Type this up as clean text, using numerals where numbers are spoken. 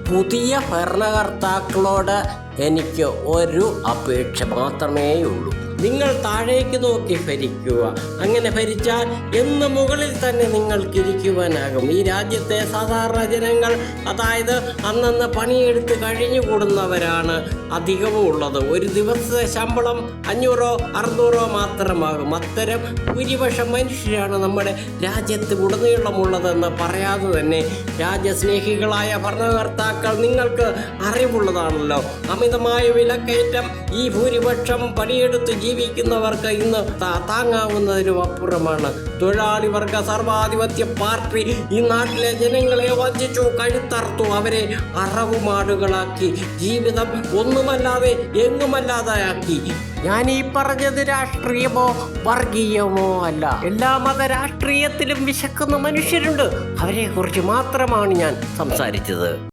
പുതിയ ഭരണകർത്താക്കളോട് എനിക്ക് ഒരു അപേക്ഷ മാത്രമേ ഉള്ളൂ. നിങ്ങൾ താഴേക്ക് നോക്കി ഭരിക്കുക. അങ്ങനെ ഭരിച്ചാൽ എന്ന് മുകളിൽ തന്നെ നിങ്ങൾക്കിരിക്കുവാനാകും. ഈ രാജ്യത്തെ സാധാരണ ജനങ്ങൾ, അതായത് അന്നന്ന് പണിയെടുത്ത് കഴിഞ്ഞുകൂടുന്നവരാണ് അധികവും ഉള്ളത്. ഒരു ദിവസത്തെ ശമ്പളം 500-600 മാത്രമാകും. അത്തരം ഭൂരിപക്ഷം മനുഷ്യരാണ് നമ്മുടെ രാജ്യത്ത് ഉടനീളമുള്ളതെന്ന് പറയാതെ തന്നെ രാജ്യസ്നേഹികളായ ഭരണകർത്താക്കൾ നിങ്ങൾക്ക് അറിവുള്ളതാണല്ലോ. അമിതമായ വിലക്കയറ്റം ഈ ഭൂരിപക്ഷം പണിയെടുത്ത് ജീവിക്കുന്നവർക്ക് ഇന്ന് താങ്ങാവുന്നതിനും അപ്പുറമാണ്. തൊഴിലാളി വർഗ സർവാധിപത്യ പാർട്ടി ഈ നാട്ടിലെ ജനങ്ങളെ വഞ്ചിച്ചു, കഴുത്തറുത്തു, അവരെ അറവുമാടുകളാക്കി, ജീവിതം ഒന്നുമല്ലാതെ എങ്ങുമല്ലാതെയാക്കി. ഞാൻ ഈ പറഞ്ഞത് രാഷ്ട്രീയമോ വർഗീയമോ അല്ല. എല്ലാ മത രാഷ്ട്രീയത്തിലും വിശക്കുന്ന മനുഷ്യരുണ്ട്. അവരെ കുറിച്ച് മാത്രമാണ് ഞാൻ സംസാരിച്ചത്.